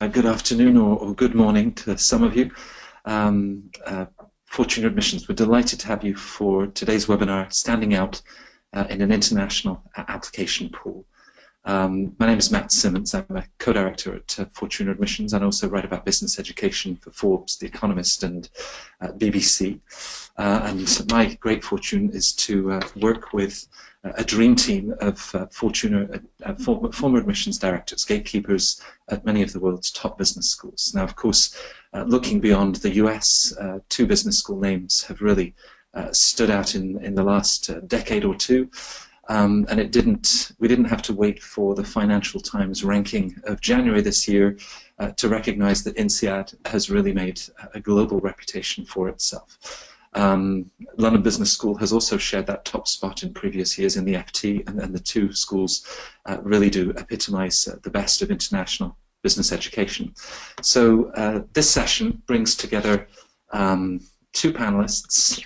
Good afternoon or good morning to some of you. Fortuna Admissions, we're delighted to have you for today's webinar, Standing Out in an International Application Pool. My name is Matt Symonds. I'm a co-director at Fortuna Admissions and also write about business education for Forbes, The Economist and BBC. And my great fortune is to work with a dream team of Fortuna former admissions directors, gatekeepers at many of the world's top business schools. Now, of course, looking beyond the US, two business school names have really stood out in the last decade or two. And we didn't have to wait for the Financial Times ranking of January this year to recognize that INSEAD has really made a global reputation for itself. London Business School has also shared that top spot in previous years in the FT, and the two schools really do epitomize the best of international business education. So this session brings together two panelists,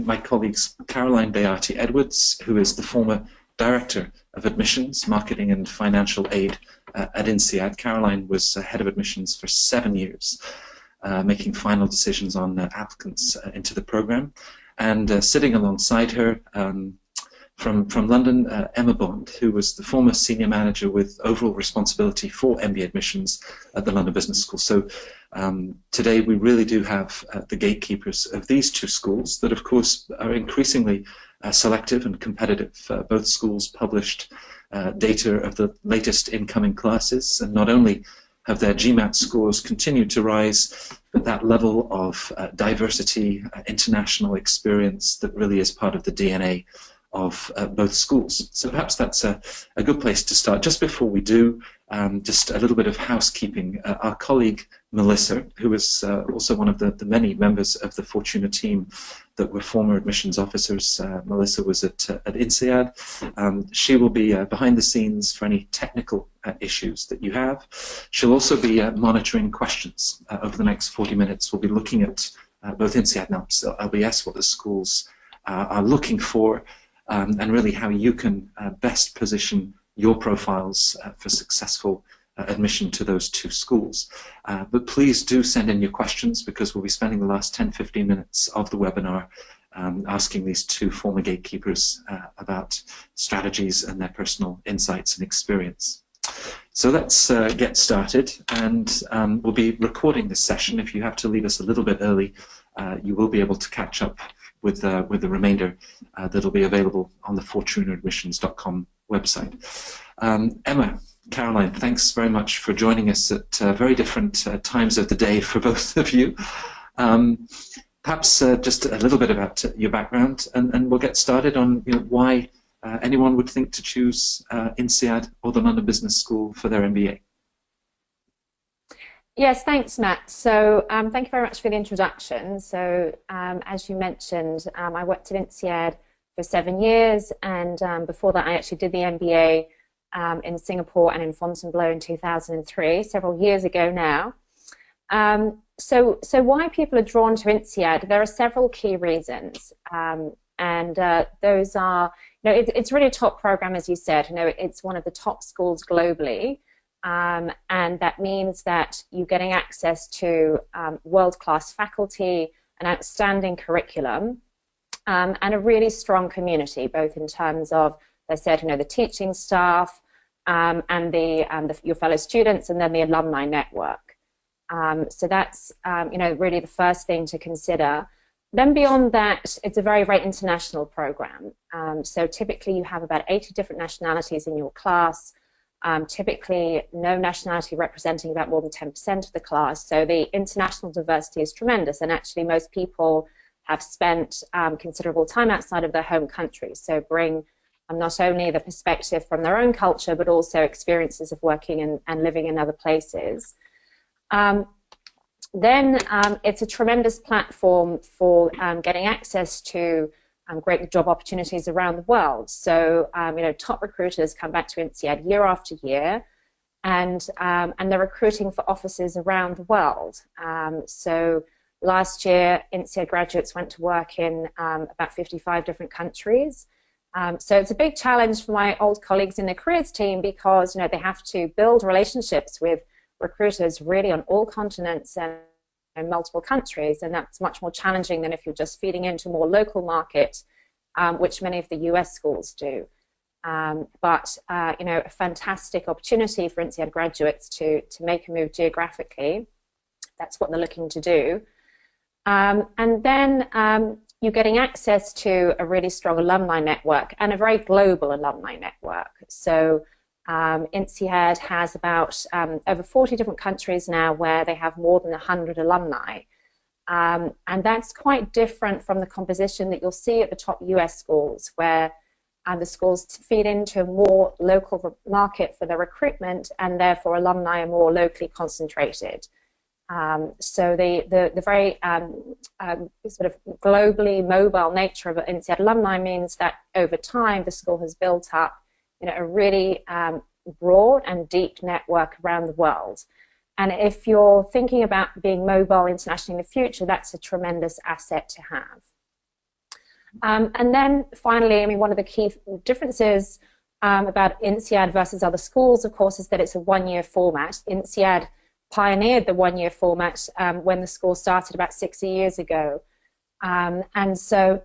my colleagues Caroline Diarte-Edwards, who is the former Director of Admissions, Marketing and Financial Aid at INSEAD. Caroline was head of admissions for 7 years, making final decisions on applicants into the program. And sitting alongside her from London, Emma Bond, who was the former senior manager with overall responsibility for MBA admissions at the London Business School. So today we really do have the gatekeepers of these two schools that, of course, are increasingly selective and competitive. Both schools published data of the latest incoming classes, and not only have their GMAT scores continued to rise, but that level of diversity, international experience that really is part of the DNA of both schools. So perhaps that's a good place to start. Just before we do, just a little bit of housekeeping. Our colleague Melissa, who is also one of the many members of the Fortuna team that were former admissions officers, Melissa was at INSEAD. She will be behind the scenes for any technical issues that you have. She'll also be monitoring questions over the next 40 minutes. We'll be looking at both INSEAD and LBS, what the schools are looking for, and really how you can best position your profiles for successful admission to those two schools. But please do send in your questions, because we'll be spending the last 10-15 minutes of the webinar asking these two former gatekeepers about strategies and their personal insights and experience. So let's get started, and we'll be recording this session. If you have to leave us a little bit early, you will be able to catch up with the remainder that'll be available on the fortunaadmissions.com website. Emma, Caroline, thanks very much for joining us at very different times of the day for both of you. Perhaps just a little bit about your background, and we'll get started on why anyone would think to choose INSEAD or the London Business School for their MBA. Yes, thanks, Matt. So thank you very much for the introduction. So as you mentioned, I worked at INSEAD for 7 years, and before that I actually did the MBA in Singapore and in Fontainebleau in 2003, several years ago now. So why people are drawn to INSEAD, there are several key reasons, and those are, it's really a top program, as you said. It's one of the top schools globally. And that means that you're getting access to world-class faculty, an outstanding curriculum, and a really strong community, both in terms of, as I said, the teaching staff and your fellow students, and then the alumni network. So that's really the first thing to consider. Then beyond that, it's a very, very international program. So typically you have about 80 different nationalities in your class. Typically no nationality representing about more than 10% of the class, so the international diversity is tremendous, and actually most people have spent considerable time outside of their home country, so bring not only the perspective from their own culture, but also experiences of working and living in other places. Then it's a tremendous platform for getting access to great job opportunities around the world. So top recruiters come back to INSEAD year after year, and they're recruiting for offices around the world. So last year, INSEAD graduates went to work in about 55 different countries. So it's a big challenge for my old colleagues in the careers team, because they have to build relationships with recruiters really on all continents and in multiple countries, and that's much more challenging than if you're just feeding into a more local market, which many of the US schools do. But you know, a fantastic opportunity for INSEAD graduates to make a move geographically. That's what they're looking to do. And then you're getting access to a really strong alumni network and a very global alumni network. So INSEAD has about over 40 different countries now where they have more than 100 alumni. And that's quite different from the composition that you'll see at the top US schools, where the schools feed into a more local market for their recruitment, and therefore alumni are more locally concentrated. So the very sort of globally mobile nature of INSEAD alumni means that over time the school has built up, you know, a really broad and deep network around the world. And if you're thinking about being mobile internationally in the future, that's a tremendous asset to have. And then finally, I mean, one of the key differences about INSEAD versus other schools, of course, is that it's a one-year format. INSEAD pioneered the one-year format when the school started about 60 years ago. And so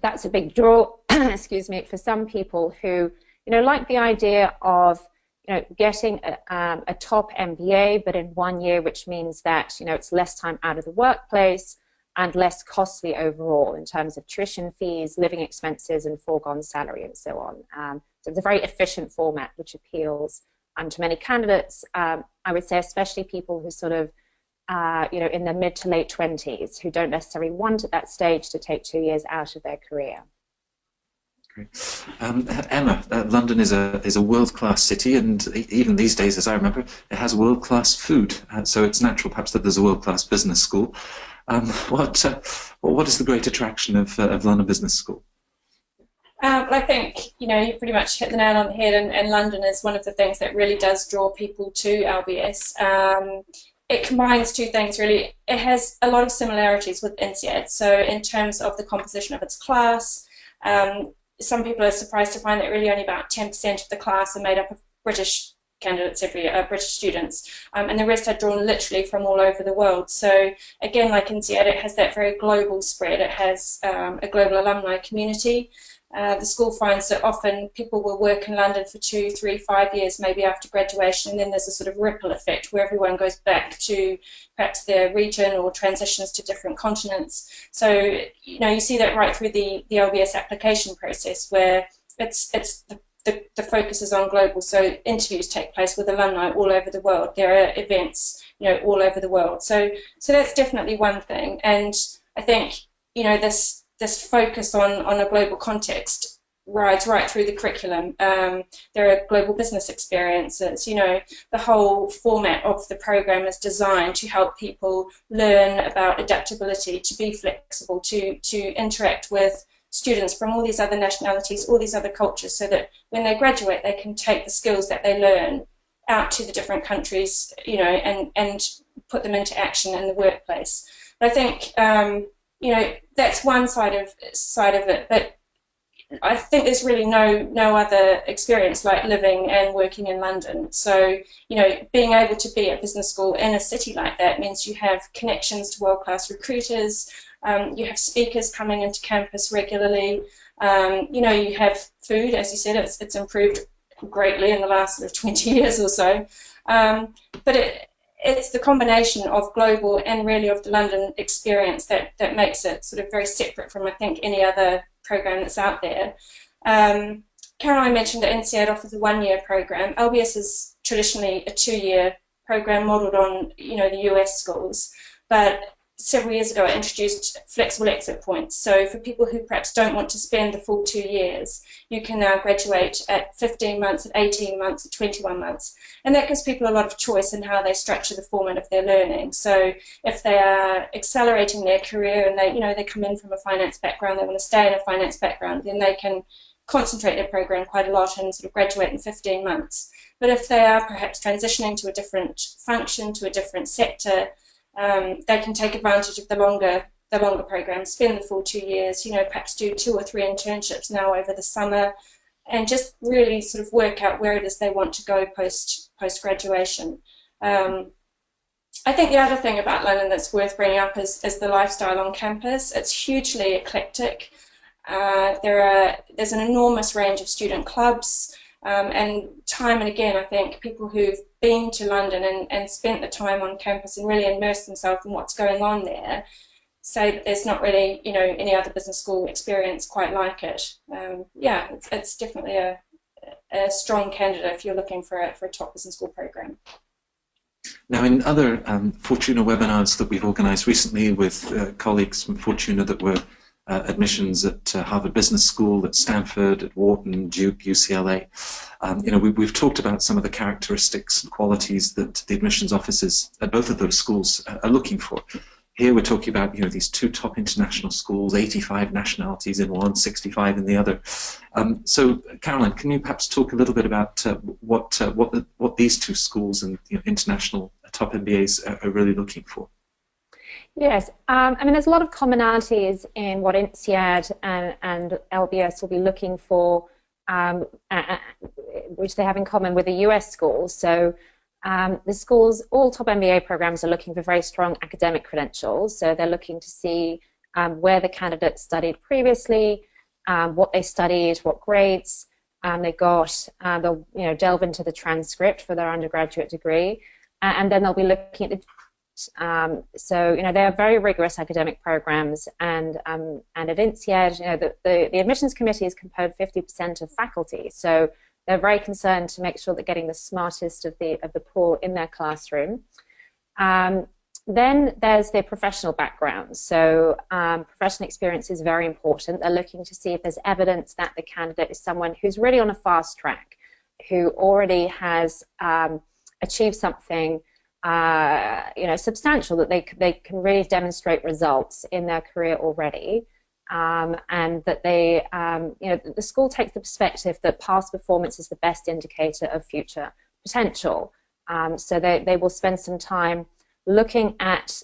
that's a big draw, excuse me, for some people who, you know, like the idea of, you know, getting a top MBA, but in 1 year, which means that, you know, it's less time out of the workplace and less costly overall in terms of tuition fees, living expenses, and foregone salary, and so on. So it's a very efficient format which appeals to many candidates. I would say especially people who sort of, you know, in their mid to late 20s, who don't necessarily want at that stage to take 2 years out of their career. Great. Emma, London is a world-class city, and even these days, as I remember, it has world-class food. So it's natural, perhaps, that there's a world-class business school. What is the great attraction of London Business School? I think, you know, you pretty much hit the nail on the head, and London is one of the things that really does draw people to LBS. It combines two things, really. It has a lot of similarities with INSEAD. So in terms of the composition of its class, some people are surprised to find that really only about 10% of the class are made up of British candidates every year, British students, and the rest are drawn literally from all over the world. So again, like INSEAD, it has that very global spread. It has a global alumni community. The school finds that often people will work in London for 2, 3, 5 years, maybe after graduation, and then there's a sort of ripple effect where everyone goes back to perhaps their region or transitions to different continents. So, you know, you see that right through the LBS application process, where the focus is on global. So interviews take place with alumni all over the world. There are events, you know, all over the world. So that's definitely one thing. And I think, you know, this focus on a global context rides right through the curriculum. There are global business experiences. You know, the whole format of the program is designed to help people learn about adaptability, to be flexible, to interact with students from all these other nationalities, all these other cultures, so that when they graduate, they can take the skills that they learn out to the different countries, you know, and put them into action in the workplace. But I think, you know, that's one side of it, but I think there's really no other experience like living and working in London. So, you know, being able to be at business school in a city like that means you have connections to world-class recruiters. You have speakers coming into campus regularly. You know, you have food, as you said, it's improved greatly in the last sort of 20 years or so. But it's the combination of global and really of the London experience that makes it sort of very separate from, I think, any other program that's out there. Caroline mentioned that INSEAD offers a one-year program. LBS is traditionally a 2-year program modelled on, you know, the US schools, but several years ago I introduced flexible exit points. So for people who perhaps don't want to spend the full 2 years, you can now graduate at 15 months, at 18 months, at 21 months. And that gives people a lot of choice in how they structure the format of their learning. So if they are accelerating their career and they, you know, they come in from a finance background, they want to stay in a finance background, then they can concentrate their program quite a lot and sort of graduate in 15 months. But if they are perhaps transitioning to a different function, to a different sector, they can take advantage of the longer program, spend the full 2 years, you know, perhaps do 2 or 3 internships now over the summer, and just really sort of work out where it is they want to go post graduation. I think the other thing about London that's worth bringing up is the lifestyle on campus. It's hugely eclectic. There's an enormous range of student clubs, and time and again, I think people who've been to London and spent the time on campus and really immersed themselves in what's going on there say that there's not really, any other business school experience quite like it. Yeah, it's definitely a strong candidate if you're looking for a top business school program. Now, in other Fortuna webinars that we've organised recently with colleagues from Fortuna that were admissions at Harvard Business School, at Stanford, at Wharton, Duke, UCLA, we've talked about some of the characteristics and qualities that the admissions officers at both of those schools are looking for. Here we're talking about these two top international schools, 85 nationalities in one, 65 in the other. So, Caroline, can you perhaps talk a little bit about what these two schools and international top MBAs are really looking for? Yes, I mean, there's a lot of commonalities in what INSEAD and LBS will be looking for, which they have in common with the US schools. So the schools, all top MBA programs are looking for very strong academic credentials. So they're looking to see where the candidates studied previously, what they studied, what grades they got. They'll delve into the transcript for their undergraduate degree, and then they'll be looking at the so they are very rigorous academic programs, and at INSEAD, the admissions committee is composed 50% of faculty, so they're very concerned to make sure they're getting the smartest of the pool in their classroom. Then there's their professional background. So professional experience is very important. They're looking to see if there's evidence that the candidate is someone who's really on a fast track, who already has achieved something substantial, that they can really demonstrate results in their career already, and that they, the school takes the perspective that past performance is the best indicator of future potential. So they will spend some time looking at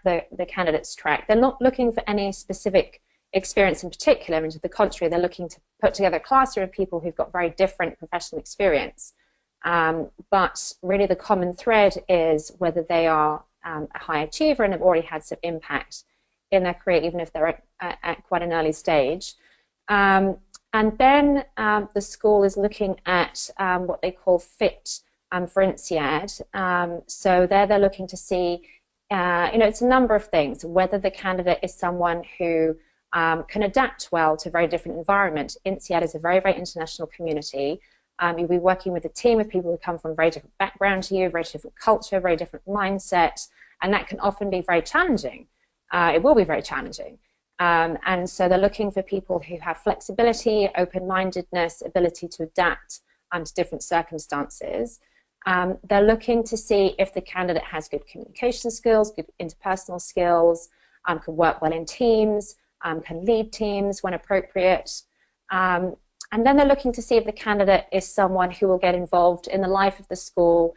the candidate's track. They're not looking for any specific experience in particular. I mean, to the contrary, they're looking to put together a classroom of people who've got very different professional experience. But really the common thread is whether they are a high achiever and have already had some impact in their career, even if they're at quite an early stage. And then the school is looking at what they call fit for INSEAD. So they're looking to see, it's a number of things, whether the candidate is someone who can adapt well to a very different environment. INSEAD is a very, very international community. You'll be working with a team of people who come from very different background to you, very different culture, very different mindset, and that can often be very challenging. It will be very challenging. And so they're looking for people who have flexibility, open-mindedness, ability to adapt to different circumstances. They're looking to see if the candidate has good communication skills, good interpersonal skills, can work well in teams, can lead teams when appropriate. And then they're looking to see if the candidate is someone who will get involved in the life of the school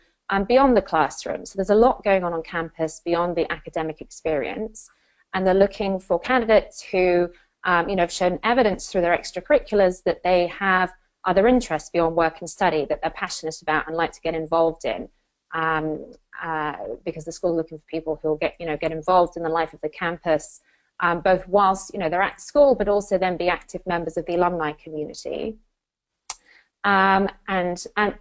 beyond the classroom. So there's a lot going on campus beyond the academic experience. And they're looking for candidates who have shown evidence through their extracurriculars that they have other interests beyond work and study that they're passionate about and like to get involved in. Because the school is looking for people who will get involved in the life of the campus, both whilst they're at school, but also then be active members of the alumni community. And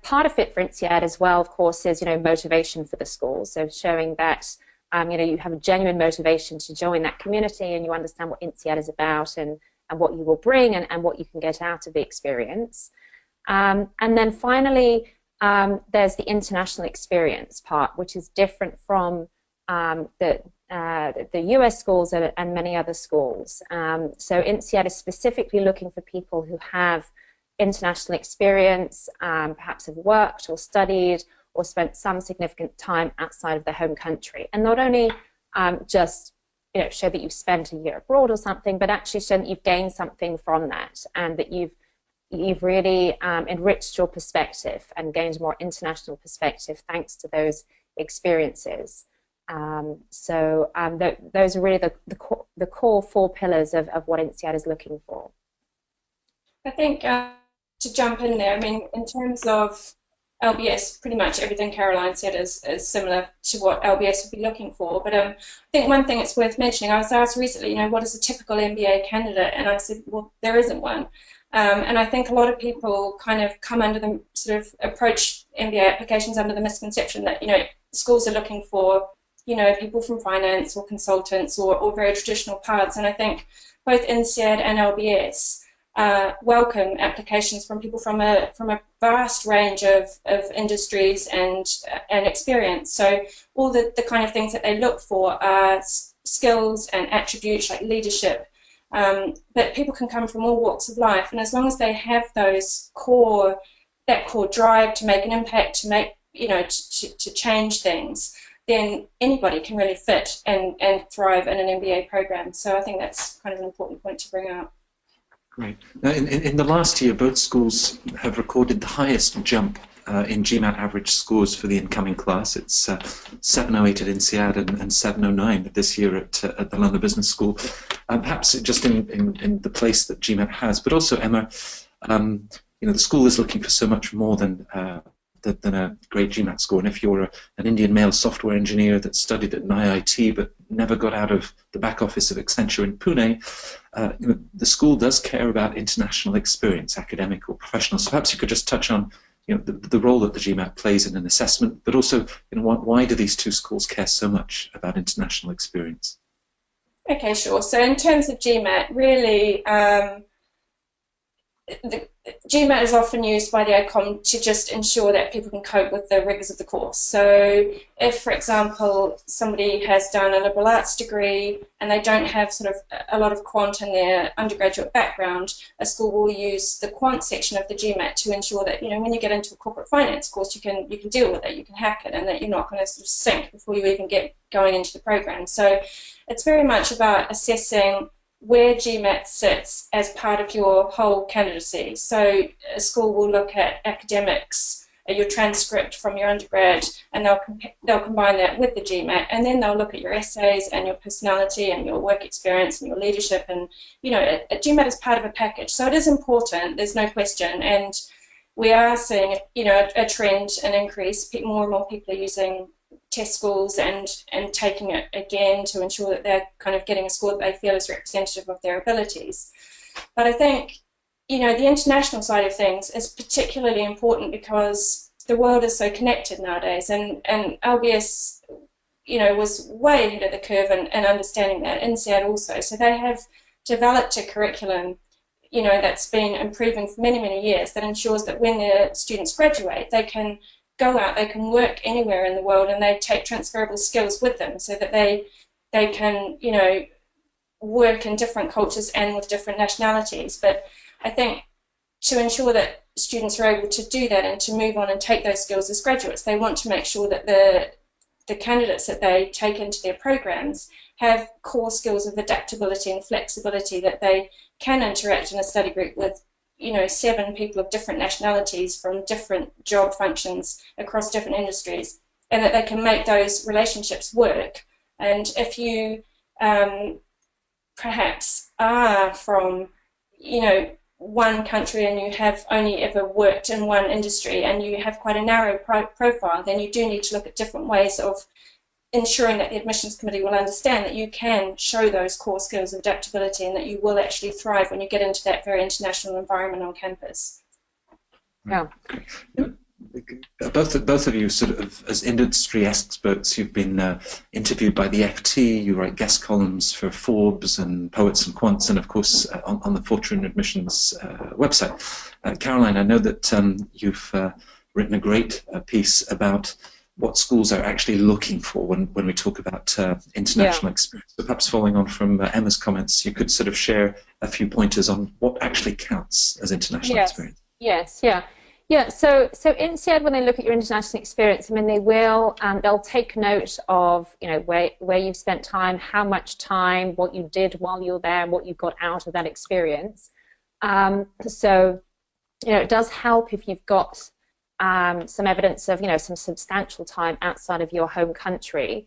part of it for INSEAD as well, of course, is motivation for the school. So showing that you have a genuine motivation to join that community, and you understand what INSEAD is about, and what you will bring, and what you can get out of the experience. And then finally, there's the international experience part, which is different from the US schools and many other schools. So INSEAD is specifically looking for people who have international experience, perhaps have worked or studied or spent some significant time outside of their home country. And not only just show that you've spent a year abroad or something, but actually show that you've gained something from that, and that you've really enriched your perspective and gained a more international perspective thanks to those experiences. So those are really the core 4 pillars of what INSEAD is looking for. I think to jump in there, I mean, in terms of LBS, pretty much everything Caroline said is similar to what LBS would be looking for. But I think one thing it's worth mentioning, I was asked recently, what is a typical MBA candidate? And I said, well, there isn't one. And I think a lot of people kind of come under the sort of approach MBA applications under the misconception that, schools are looking for, people from finance or consultants or very traditional paths. And I think both INSEAD and LBS welcome applications from people from a vast range of industries and experience. So all the kind of things that they look for are skills and attributes like leadership, but people can come from all walks of life, and as long as they have that core drive to make an impact, to make to change things, then anybody can really fit and thrive in an MBA program. So I think that's kind of an important point to bring out. Great. Now, in the last year, both schools have recorded the highest jump in GMAT average scores for the incoming class. It's 708 at INSEAD and 709 this year at the London Business School. Perhaps just in the place that GMAT has, but also, Emma, the school is looking for so much more than a great GMAT score. And if you're an Indian male software engineer that studied at an IIT but never got out of the back office of Accenture in Pune, the school does care about international experience, academic or professional. So perhaps you could just touch on the role that the GMAT plays in an assessment, but also why do these two schools care so much about international experience? Okay, sure. So in terms of GMAT, really, GMAT is often used by the ACOM to just ensure that people can cope with the rigours of the course. So if, for example, somebody has done a liberal arts degree and they don't have sort of a lot of quant in their undergraduate background, a school will use the quant section of the GMAT to ensure that, when you get into a corporate finance course, you can deal with it, you can hack it, and that you're not going to sort of sink before you even get going into the program. So it's very much about assessing where GMAT sits as part of your whole candidacy. So a school will look at academics, your transcript from your undergrad, and they'll combine that with the GMAT, and then they'll look at your essays and your personality and your work experience and your leadership, and GMAT is part of a package. So it is important, there's no question, and we are seeing a trend, an increase. More and more people are using test scores and taking it again to ensure that they're kind of getting a score that they feel is representative of their abilities. But I think, the international side of things is particularly important because the world is so connected nowadays, and LBS, was way ahead of the curve in understanding that. INSEAD also. So they have developed a curriculum, that's been improving for many, many years, that ensures that when their students graduate, they can go out, they can work anywhere in the world, and they take transferable skills with them so that they can, work in different cultures and with different nationalities. But I think to ensure that students are able to do that and to move on and take those skills as graduates, they want to make sure that the candidates that they take into their programs have core skills of adaptability and flexibility, that they can interact in a study group with 7 people of different nationalities from different job functions across different industries, and that they can make those relationships work. And if you perhaps are from, one country and you have only ever worked in one industry and you have quite a narrow profile, then you do need to look at different ways of ensuring that the admissions committee will understand that you can show those core skills of adaptability and that you will actually thrive when you get into that very international environment on campus. Yeah. Both of you, sort of as industry experts, you've been interviewed by the FT. You write guest columns for Forbes and Poets and Quants, and of course on the Fortune Admissions website. Caroline, I know that you've written a great piece about what schools are actually looking for when we talk about international experience. So perhaps following on from Emma's comments, you could sort of share a few pointers on what actually counts as international experience. Yes, yeah. Yeah, so INSEAD, when they look at your international experience, I mean, they'll take note of, where you've spent time, how much time, what you did while you were there, and what you got out of that experience. So, it does help if you've got some evidence of, some substantial time outside of your home country.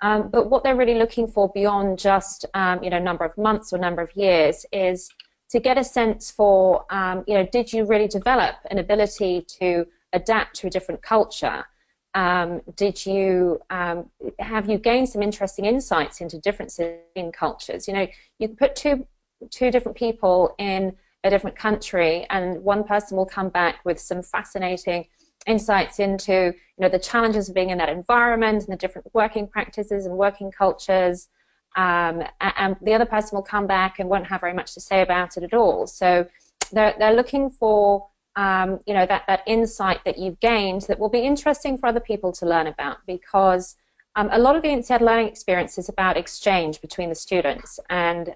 But what they're really looking for beyond just, number of months or number of years is to get a sense for, did you really develop an ability to adapt to a different culture? Have you gained some interesting insights into differences in cultures? You know, you can put two different people in a different country, and one person will come back with some fascinating insights into, you know, the challenges of being in that environment and the different working practices and working cultures, and the other person will come back and won't have very much to say about it at all. So they're looking for you know, that insight that you've gained that will be interesting for other people to learn about, because a lot of the INSEAD learning experience is about exchange between the students, and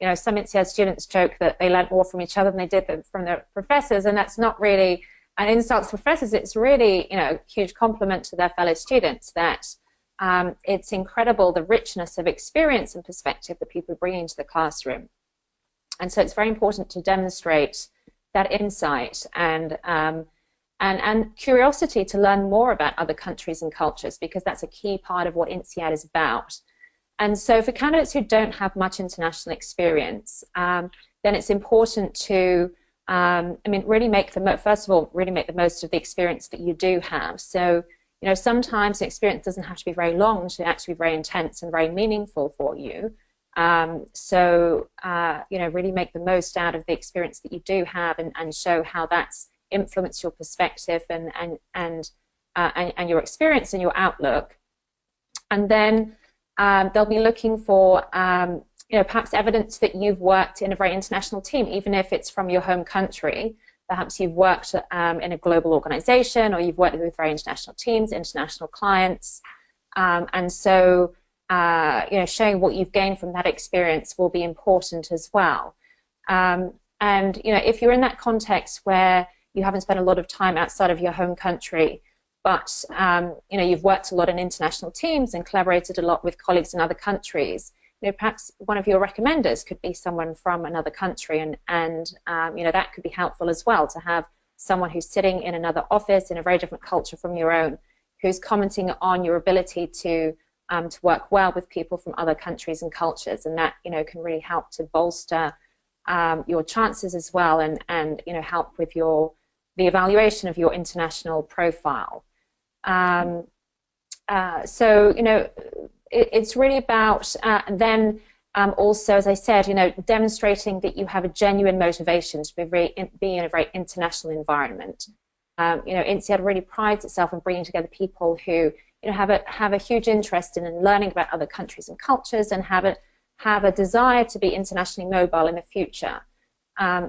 you know, some INSEAD students joke that they learned more from each other than they did from their professors, and that's not really an insult to professors. It's really, you know, a huge compliment to their fellow students that it's incredible the richness of experience and perspective that people bring into the classroom. And so it's very important to demonstrate that insight and curiosity to learn more about other countries and cultures, because that's a key part of what INSEAD is about. And so for candidates who don't have much international experience, then it's important to I mean, really make the first of all, really make the most of the experience that you do have. So, you know, sometimes the experience doesn't have to be very long to actually be very intense and very meaningful for you. So, you know, really make the most out of the experience that you do have, and show how that's influenced your perspective and your experience and your outlook. And then they'll be looking for you know, perhaps evidence that you've worked in a very international team, even if it's from your home country. Perhaps you've worked in a global organization, or you've worked with very international teams, international clients. And so, you know, showing what you've gained from that experience will be important as well. And, you know, if you're in that context where you haven't spent a lot of time outside of your home country, but, you know, you've worked a lot in international teams and collaborated a lot with colleagues in other countries, you know, perhaps one of your recommenders could be someone from another country, and you know, that could be helpful as well, to have someone who's sitting in another office in a very different culture from your own, who's commenting on your ability to work well with people from other countries and cultures, and that, you know, can really help to bolster your chances as well, and you know, help with the evaluation of your international profile. So, you know, it's really about then also, as I said, you know, demonstrating that you have a genuine motivation to be in a very international environment. You know, INSEAD really prides itself on bringing together people who, you know, have a huge interest in learning about other countries and cultures, and have a desire to be internationally mobile in the future.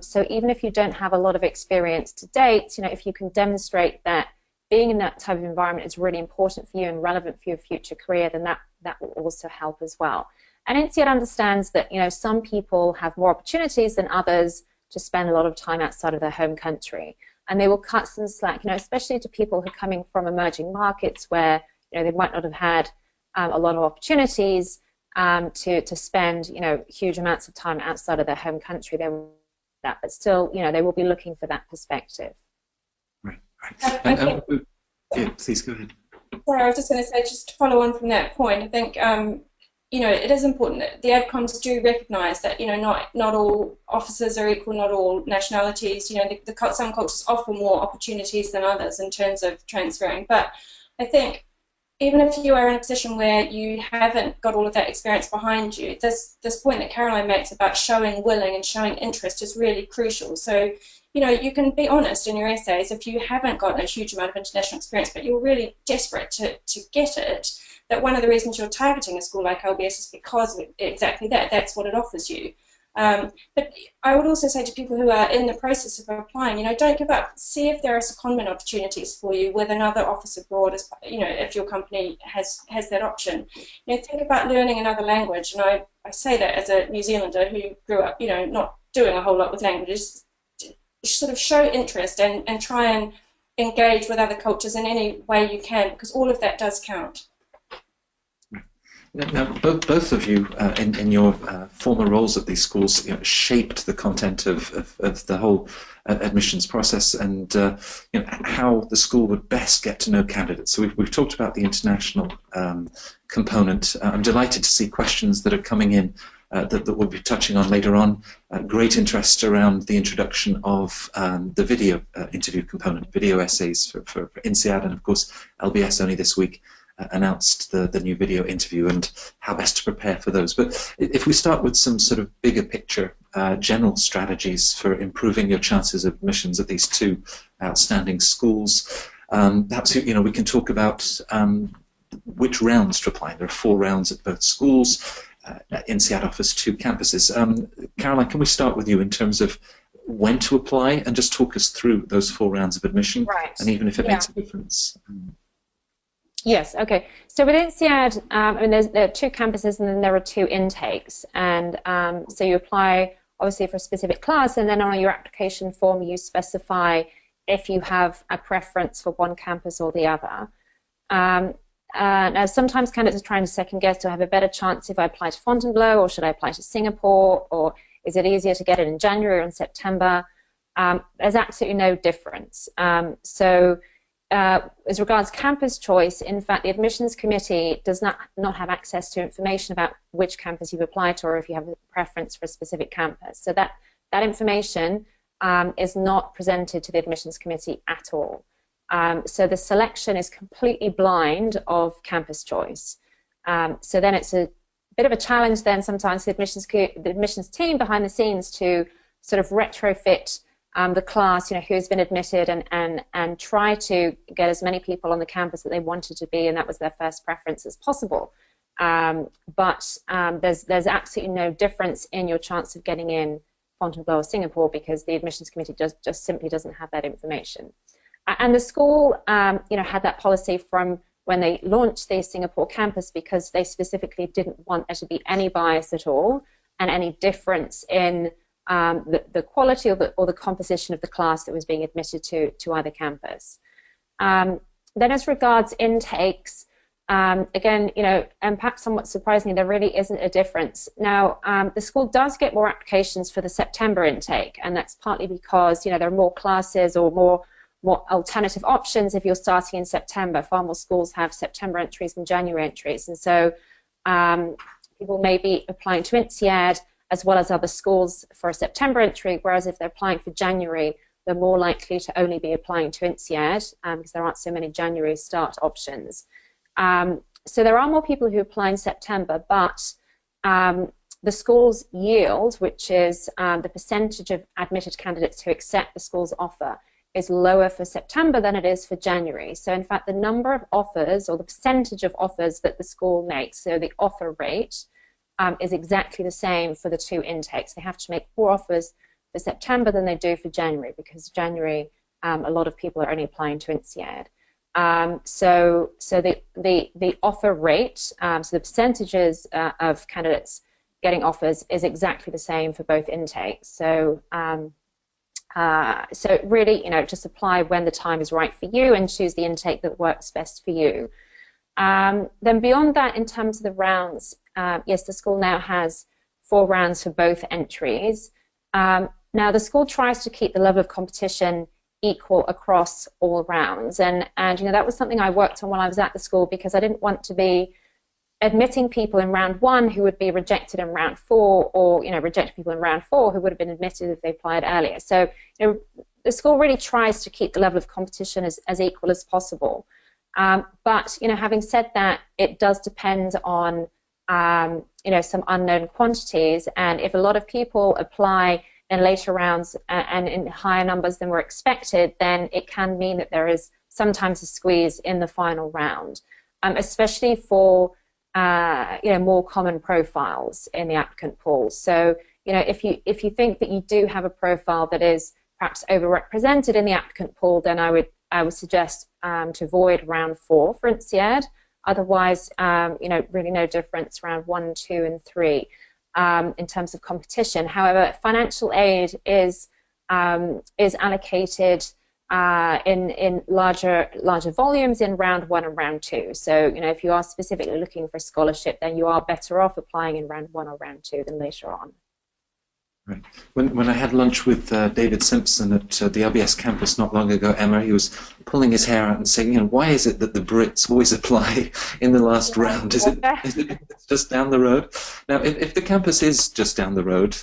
So even if you don't have a lot of experience to date, you know, if you can demonstrate that being in that type of environment is really important for you and relevant for your future career, then that will also help as well. And INSEAD understands that, you know, some people have more opportunities than others to spend a lot of time outside of their home country, and they will cut some slack, you know, especially to people who are coming from emerging markets where, you know, they might not have had a lot of opportunities to spend, you know, huge amounts of time outside of their home country. They will that, but still, you know, they will be looking for that perspective. Right. Right. Yeah, please go ahead. Sorry, I was just going to say, just to follow on from that point, I think you know, it is important that the ADCOMs do recognise that, you know, not all officers are equal, not all nationalities. You know, some cultures offer more opportunities than others in terms of transferring. But I think even if you are in a position where you haven't got all of that experience behind you, this point that Caroline makes about showing willing and showing interest is really crucial. So, you know, you can be honest in your essays if you haven't got a huge amount of international experience, but you're really desperate to get it, that one of the reasons you're targeting a school like LBS is because of exactly that. That's what it offers you. But I would also say to people who are in the process of applying, you know, don't give up. See if there are secondment opportunities for you with another office abroad, as, you know, if your company has that option. You know, think about learning another language, and I say that as a New Zealander who grew up, you know, not doing a whole lot with languages. Sort of show interest and try and engage with other cultures in any way you can, because all of that does count. Now, both of you, in your former roles at these schools, you know, shaped the content of the whole admissions process, and you know, how the school would best get to know candidates. So we've talked about the international component. I'm delighted to see questions that are coming in that we'll be touching on later on. Great interest around the introduction of the video interview component, video essays for INSEAD, and of course LBS only this week announced the new video interview and how best to prepare for those. But if we start with some sort of bigger picture, general strategies for improving your chances of admissions at these two outstanding schools, perhaps we can talk about which rounds to apply. There are 4 rounds at both schools. INSEAD offers 2 campuses. Caroline, can we start with you in terms of when to apply and just talk us through those 4 rounds of admission, right, and even if it makes a difference? Yes, okay. So with INSEAD, there are 2 campuses and then there are 2 intakes. And so you apply, obviously, for a specific class, and then on your application form you specify if you have a preference for one campus or the other. Now, sometimes candidates are trying to second guess, do I have a better chance if I apply to Fontainebleau, or should I apply to Singapore, or is it easier to get it in January or in September? There's absolutely no difference. As regards campus choice, in fact, the admissions committee does not have access to information about which campus you've applied to or if you have a preference for a specific campus. So that information is not presented to the admissions committee at all. So the selection is completely blind of campus choice. So then it's a bit of a challenge then sometimes for the admissions team behind the scenes to sort of retrofit the class, who's been admitted, and try to get as many people on the campus that they wanted to be, and that was their first preference, as possible. But there's absolutely no difference in your chance of getting in Fontainebleau or Singapore because the admissions committee just simply doesn't have that information. And the school, had that policy from when they launched the Singapore campus because they specifically didn't want there to be any bias at all and any difference in the quality or the composition of the class that was being admitted to either campus. Then as regards intakes, again, and perhaps somewhat surprisingly, there really isn't a difference. Now, the school does get more applications for the September intake, and that's partly because, there are more classes or more alternative options if you're starting in September. Far more schools have September entries than January entries, and so people may be applying to INSEAD as well as other schools for a September entry, whereas if they're applying for January, they're more likely to only be applying to INSEAD because there aren't so many January start options. So there are more people who apply in September, but the school's yield, which is the percentage of admitted candidates who accept the school's offer, is lower for September than it is for January. So in fact, the number of offers, or the percentage of offers that the school makes, so the offer rate, is exactly the same for the 2 intakes. They have to make more offers for September than they do for January, because January, a lot of people are only applying to INSEAD. So the offer rate, so the percentages of candidates getting offers is exactly the same for both intakes. So so really, just apply when the time is right for you and choose the intake that works best for you. Then beyond that, in terms of the rounds, yes, the school now has 4 rounds for both entries. Now, the school tries to keep the level of competition equal across all rounds, and that was something I worked on while I was at the school, because I didn't want to be admitting people in round 1 who would be rejected in round 4, or reject people in round 4 who would have been admitted if they applied earlier. So the school really tries to keep the level of competition as equal as possible. But having said that, it does depend on some unknown quantities, and if a lot of people apply in later rounds and in higher numbers than were expected, then it can mean that there is sometimes a squeeze in the final round, especially for more common profiles in the applicant pool. So if you think that you do have a profile that is perhaps overrepresented in the applicant pool, then I would suggest to avoid round 4 for INSEAD. Otherwise, really no difference round 1, 2, and 3 in terms of competition. However, financial aid is allocated in larger volumes in round 1 and round 2. So if you are specifically looking for a scholarship, then you are better off applying in round 1 or round 2 than later on. Right. When I had lunch with David Simpson at the LBS campus not long ago, Emma, he was pulling his hair out and saying, you know, why is it that the Brits always apply in the last round? Is it just down the road? Now, if the campus is just down the road,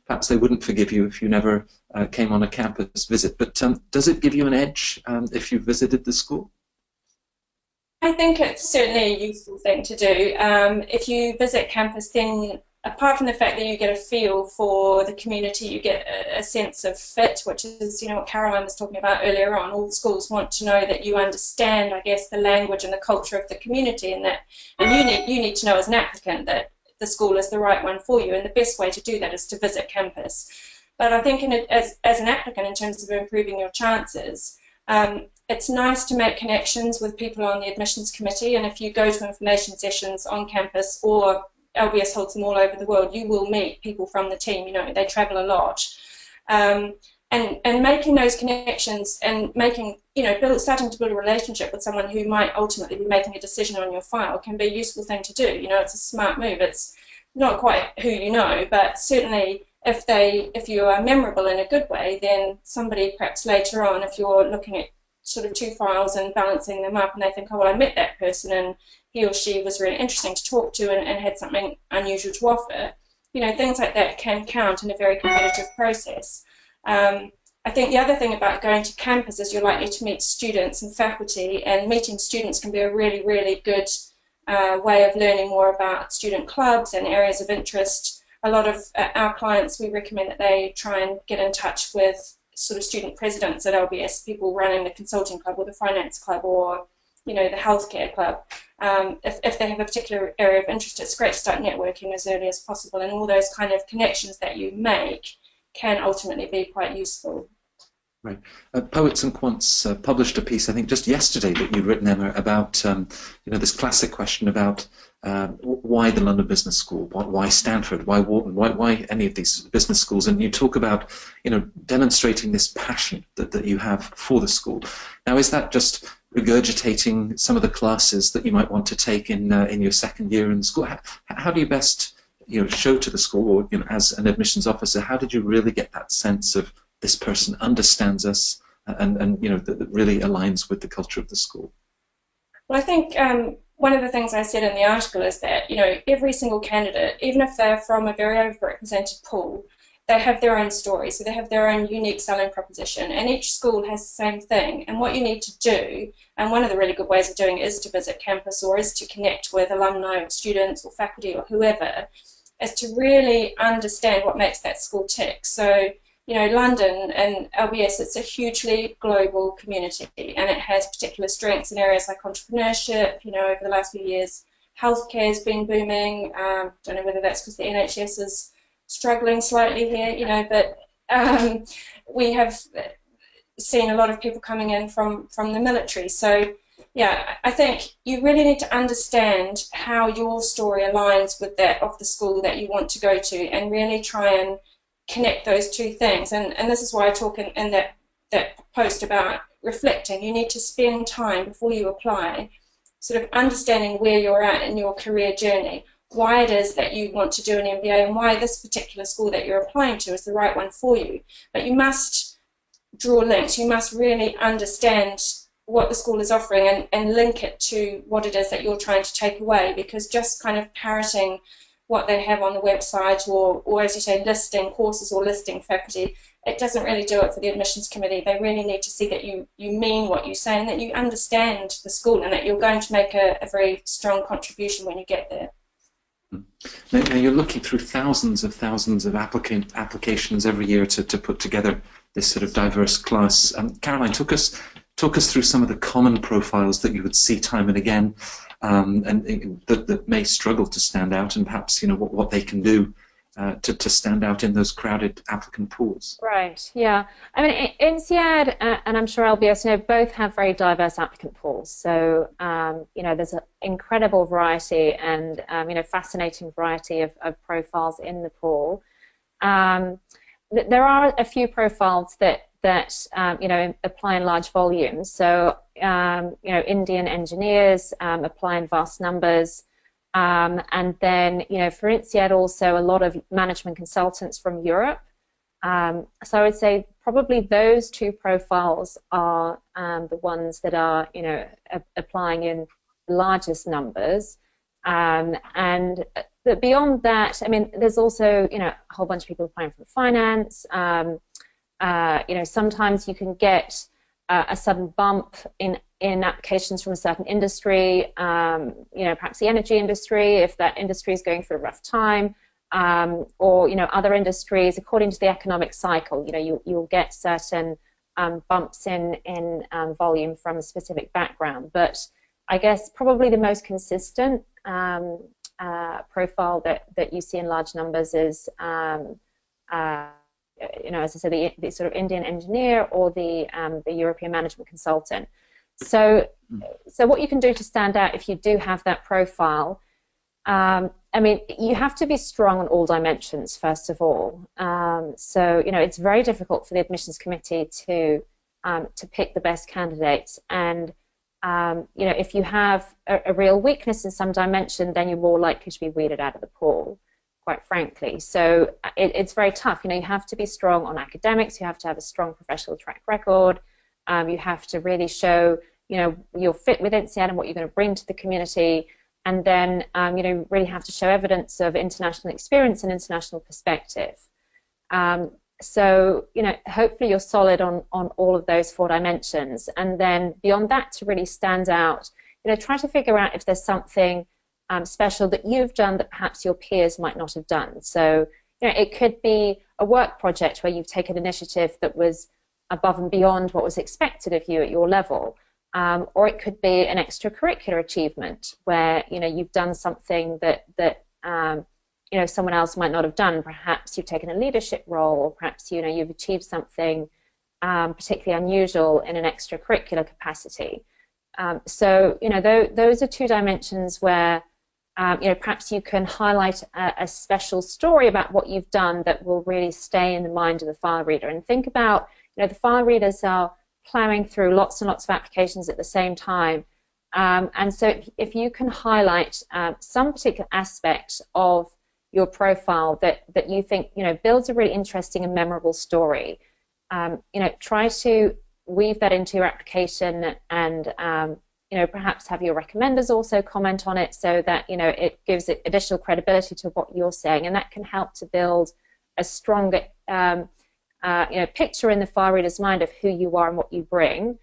perhaps they wouldn't forgive you if you never came on a campus visit. But does it give you an edge if you visited the school? I think it's certainly a useful thing to do. If you visit campus, then apart from the fact that you get a feel for the community, you get a sense of fit, which is, you know, what Caroline was talking about earlier on. All schools want to know that you understand, I guess, the language and the culture of the community, and you need to know as an applicant that the school is the right one for you, and the best way to do that is to visit campus. But I think as an applicant, in terms of improving your chances, it's nice to make connections with people on the admissions committee, and if you go to information sessions on campus, or LBS holds them all over the world, you will meet people from the team. You know, they travel a lot, and making those connections and making, you know, starting to build a relationship with someone who might ultimately be making a decision on your file can be a useful thing to do. You know, it's a smart move. It's not quite who you know, but certainly if you are memorable in a good way, then somebody perhaps later on, if you're looking at sort of two files and balancing them up, and they think, oh, well, I met that person and he or she was really interesting to talk to and had something unusual to offer, you know, things like that can count in a very competitive process. I think the other thing about going to campus is you're likely to meet students and faculty, and meeting students can be a really, really good way of learning more about student clubs and areas of interest. A lot of our clients, we recommend that they try and get in touch with sort of student presidents at LBS, people running the consulting club or the finance club or, you know, the healthcare club. If they have a particular area of interest, it's great to start networking as early as possible, and all those kind of connections that you make can ultimately be quite useful. Right. Poets and Quants published a piece, I think, just yesterday that you'd written, Emma, about you know, this classic question about why the London Business School, why Stanford, why Wharton, why any of these business schools, and you talk about, you know, demonstrating this passion that you have for the school. Now, is that just regurgitating some of the classes that you might want to take in your second year in school? How do you best, you know, show to the school, or, you know, as an admissions officer, how did you really get that sense of this person understands us and you know, that really aligns with the culture of the school? Well, I think one of the things I said in the article is that, you know, every single candidate, even if they're from a very overrepresented pool, they have their own story, so they have their own unique selling proposition, and each school has the same thing. And what you need to do, and one of the really good ways of doing it, is to visit campus or is to connect with alumni or students or faculty or whoever, is to really understand what makes that school tick. So, you know, London and LBS, it's a hugely global community, and it has particular strengths in areas like entrepreneurship. You know, over the last few years, healthcare has been booming. Don't know whether that's because the NHS is struggling slightly here, you know, but we have seen a lot of people coming in from the military. So, yeah, I think you really need to understand how your story aligns with that of the school that you want to go to, and really try and connect those two things. And this is why I talk in that post about reflecting. You need to spend time before you apply sort of understanding where you're at in your career journey, why it is that you want to do an MBA, and why this particular school that you're applying to is the right one for you. But you must draw links. You must really understand what the school is offering and link it to what it is that you're trying to take away, because just kind of parroting what they have on the website, or as you say, listing courses or listing faculty, it doesn't really do it for the admissions committee. They really need to see that you mean what you say, and that you understand the school, and that you're going to make a very strong contribution when you get there. Now you're looking through thousands of applications every year to put together this sort of diverse class. Caroline, talk us through some of the common profiles that you would see time and again, and that may struggle to stand out, and perhaps, you know, what they can do to stand out in those crowded applicant pools. Right, yeah. I mean, INSEAD and I'm sure LBS, you know, both have very diverse applicant pools. So, you know, there's an incredible variety and, you know, fascinating variety of profiles in the pool. There are a few profiles that you know, apply in large volumes. So, you know, Indian engineers apply in vast numbers. And then, for INSEAD also a lot of management consultants from Europe. So I would say probably those two profiles are the ones that are, applying in the largest numbers. But beyond that, I mean, there's also, a whole bunch of people applying from finance. Sometimes you can get a sudden bump in applications from a certain industry, perhaps the energy industry, if that industry is going through a rough time, or other industries. According to the economic cycle, you'll get certain bumps in volume from a specific background. But I guess probably the most consistent profile that you see in large numbers is, as I said, the sort of Indian engineer or the European management consultant. So what you can do to stand out if you do have that profile, I mean, you have to be strong on all dimensions, first of all. So it's very difficult for the admissions committee to pick the best candidates. And if you have a real weakness in some dimension, then you're more likely to be weeded out of the pool, quite frankly. So it's very tough. You have to be strong on academics. You have to have a strong professional track record. You have to really show, your fit with INSEAD and what you're going to bring to the community. And then, really have to show evidence of international experience and international perspective. So, hopefully you're solid on all of those 4 dimensions. And then beyond that, to really stand out, try to figure out if there's something special that you've done that perhaps your peers might not have done. So, it could be a work project where you've taken initiative that was above and beyond what was expected of you at your level. Or it could be an extracurricular achievement where, you've done something that someone else might not have done. Perhaps you've taken a leadership role, or perhaps, you've achieved something particularly unusual in an extracurricular capacity. So, those are 2 dimensions where, perhaps you can highlight a special story about what you've done that will really stay in the mind of the file reader. And think about, the file readers are plowing through lots and lots of applications at the same time. And so if you can highlight some particular aspect of your profile that you think, builds a really interesting and memorable story, try to weave that into your application and, perhaps have your recommenders also comment on it so that, it gives it additional credibility to what you're saying. And that can help to build a stronger picture in the file reader's mind of who you are and what you bring.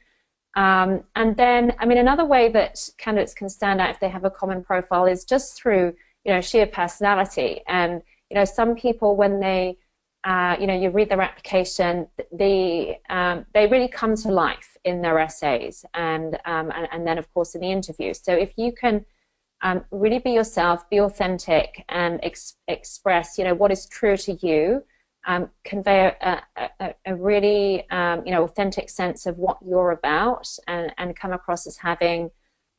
And then, I mean, another way that candidates can stand out if they have a common profile is just through, sheer personality. And, some people, when they, you read their application, they really come to life in their essays and then, of course, in the interview. So if you can really be yourself, be authentic, and express, what is true to you, convey a really authentic sense of what you're about, and come across as having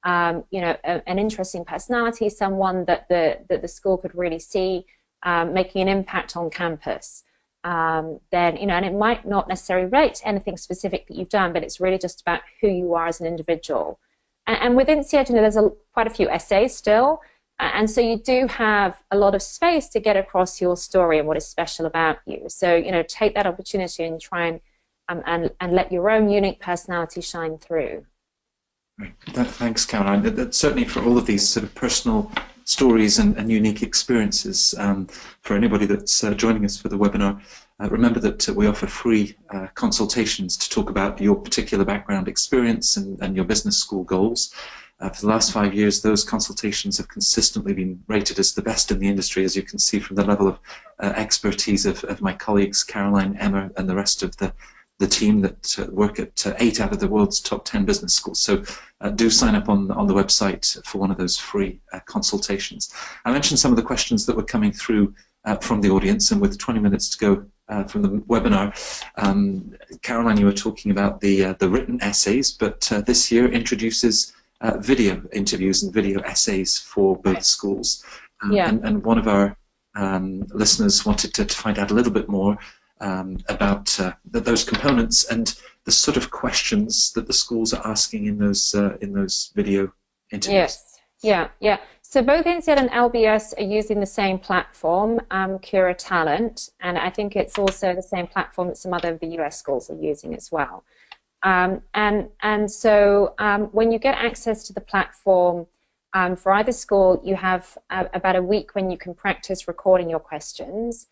an interesting personality, someone that the school could really see making an impact on campus. Then and it might not necessarily relate to anything specific that you've done, but it's really just about who you are as an individual. And within INSEAD, there's quite a few essays still. And so you do have a lot of space to get across your story and what is special about you. So, take that opportunity and try and let your own unique personality shine through. Right. Thanks, Caroline. That's certainly for all of these sort of personal stories and unique experiences. For anybody that's joining us for the webinar, remember that we offer free consultations to talk about your particular background experience and your business school goals. For the last 5 years, those consultations have consistently been rated as the best in the industry, as you can see from the level of expertise of my colleagues, Caroline, Emma, and the rest of the team that work at 8 out of the world's top 10 business schools. So do sign up on the website for one of those free consultations. I mentioned some of the questions that were coming through from the audience, and with 20 minutes to go from the webinar, Caroline, you were talking about the written essays, but this year introduces video interviews and video essays for both schools. And one of our listeners wanted to find out a little bit more about those components and the sort of questions that the schools are asking in those video interviews. Yes. Yeah. So both INSEAD and LBS are using the same platform, Cura Talent, and I think it's also the same platform that some other of the US schools are using as well. So when you get access to the platform, for either school, you have about a week when you can practice recording your questions.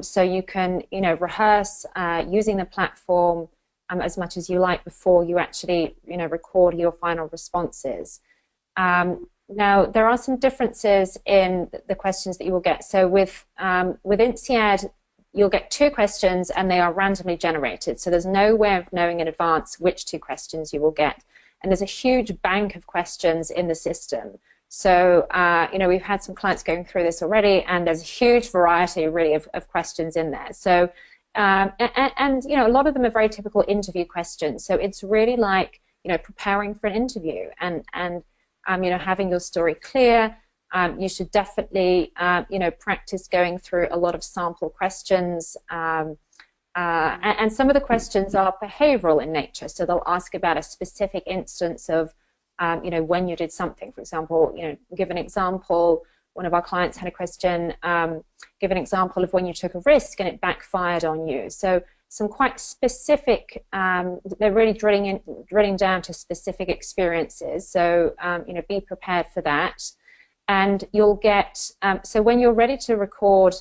So you can, rehearse using the platform as much as you like before you actually, record your final responses. Now, there are some differences in the questions that you will get. So with INSEAD, you'll get 2 questions and they are randomly generated. So there's no way of knowing in advance which 2 questions you will get. And there's a huge bank of questions in the system. So, we've had some clients going through this already, and there's a huge variety, really, of questions in there. So, a lot of them are very typical interview questions. So it's really like, preparing for an interview and having your story clear. You should definitely, practice going through a lot of sample questions. And some of the questions are behavioral in nature. So they'll ask about a specific instance of, when you did something. For example, give an example. One of our clients had a question, give an example of when you took a risk and it backfired on you. So some quite specific, they're really drilling down to specific experiences. So, be prepared for that. And you'll get, so when you're ready to record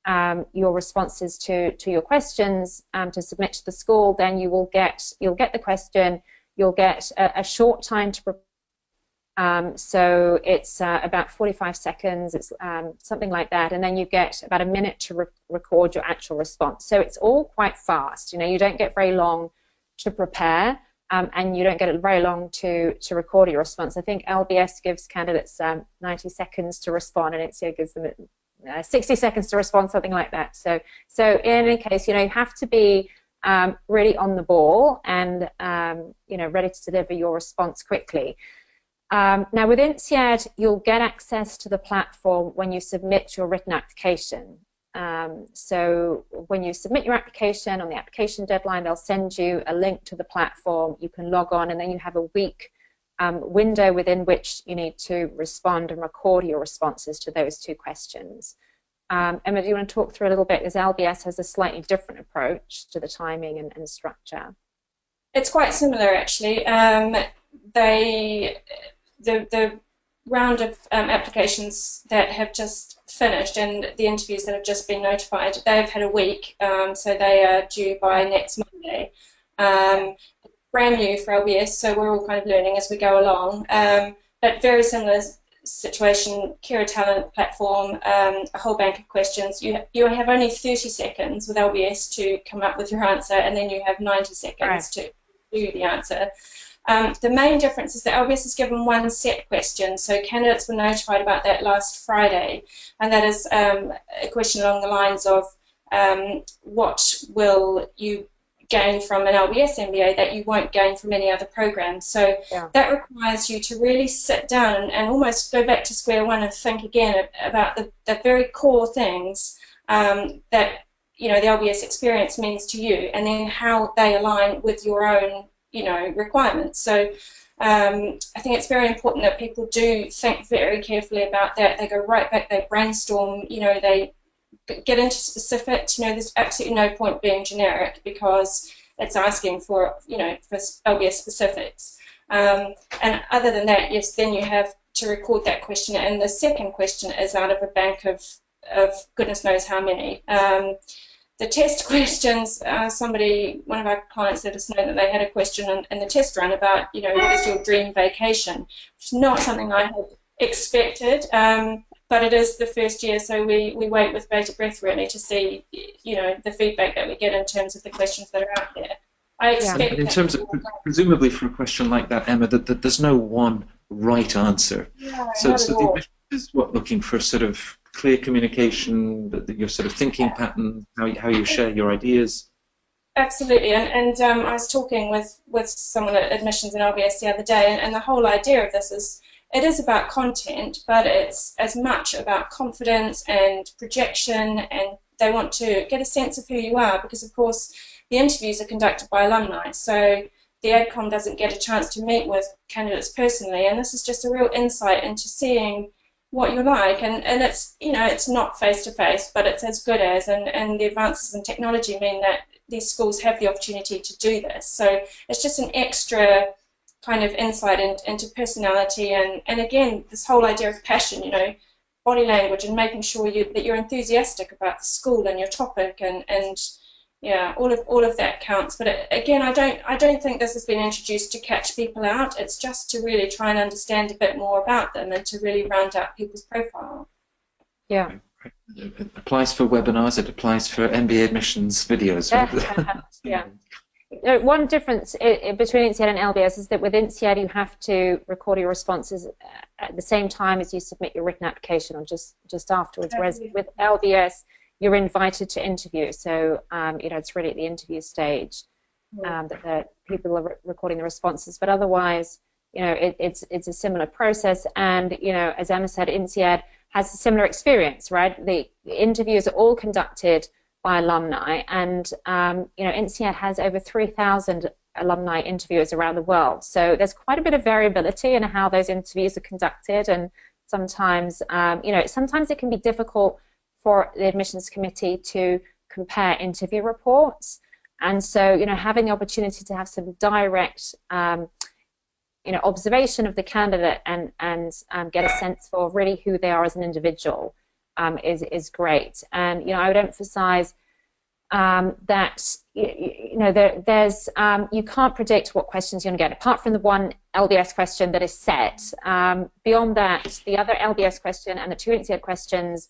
your responses to your questions to submit to the school, then you'll get the question, you'll get a short time to prepare. So it's about 45 seconds, it's something like that, and then you get about a minute to record your actual response. So it's all quite fast. You don't get very long to prepare, and you don't get very long to record your response. I think LBS gives candidates 90 seconds to respond, and INSEAD gives them 60 seconds to respond, something like that. So in any case, you have to be really on the ball and ready to deliver your response quickly. Now with INSEAD, you'll get access to the platform when you submit your written application. So when you submit your application, on the application deadline, they'll send you a link to the platform. You can log on, and then you have a week window within which you need to respond and record your responses to those 2 questions. Emma, do you want to talk through a little bit, as LBS has a slightly different approach to the timing and structure? It's quite similar, actually. The round of applications that have just finished and the interviews that have just been notified, they've had a week, so they are due by next Monday. Brand new for LBS, so we're all kind of learning as we go along. But very similar situation, Cura Talent platform, a whole bank of questions. You have only 30 seconds with LBS to come up with your answer, and then you have 90 seconds to do the answer. The main difference is that LBS is given 1 set question, so candidates were notified about that last Friday, and that is a question along the lines of what will you gain from an LBS MBA that you won't gain from any other program. So that requires you to really sit down and almost go back to square one and think again about the very core things that the LBS experience means to you, and then how they align with your own requirements. So I think it's very important that people do think very carefully about that. They go right back, they brainstorm, they get into specifics. There's absolutely no point being generic, because it's asking for, for LBS specifics. And other than that, yes, then you have to record that question, and the second question is out of a bank of goodness knows how many. The test questions, one of our clients let us know that they had a question in the test run about, what is your dream vacation? Which is not something I had expected, but it is the first year, so we wait with bated breath really to see, the feedback that we get in terms of the questions that are out there. I expect in terms of, presumably for a question like that, Emma, that there's no one right answer. No, so the admission is looking for sort of clear communication, your sort of thinking pattern, how you share your ideas. Absolutely, and I was talking with someone at admissions in LBS the other day, and the whole idea of this is, it is about content, but it's as much about confidence and projection, and they want to get a sense of who you are, because of course the interviews are conducted by alumni, so the AdCom doesn't get a chance to meet with candidates personally, and this is just a real insight into seeing what you're like, and it's, you know, it's not face to face, but it's as good as, and the advances in technology mean that these schools have the opportunity to do this. So it's just an extra kind of insight into personality, and again, this whole idea of passion, you know, body language, and making sure that you're enthusiastic about the school and your topic, and yeah, all of that counts. But again, I don't think this has been introduced to catch people out. It's just to really try and understand a bit more about them and to really round out people's profile. Yeah. It applies for webinars. It applies for MBA admissions videos. Right? Yeah. One difference between INSEAD and LBS is that with INSEAD you have to record your responses at the same time as you submit your written application, or just afterwards. Whereas with LBS, you're invited to interview. So you know, it's really at the interview stage that the people are recording the responses. But otherwise, you know, it's a similar process. And you know, as Emma said, INSEAD has a similar experience, right? The interviews are all conducted by alumni, and you know, INSEAD has over 3,000 alumni interviewers around the world. So there's quite a bit of variability in how those interviews are conducted, and sometimes, you know, sometimes it can be difficult for the admissions committee to compare interview reports. And so, you know, having the opportunity to have some direct, you know, observation of the candidate and get a sense for really who they are as an individual is great. And you know, I would emphasize that you know, there's you can't predict what questions you're going to get, apart from the one LBS question that is set. Beyond that, the other LBS question and the two INSEAD questions,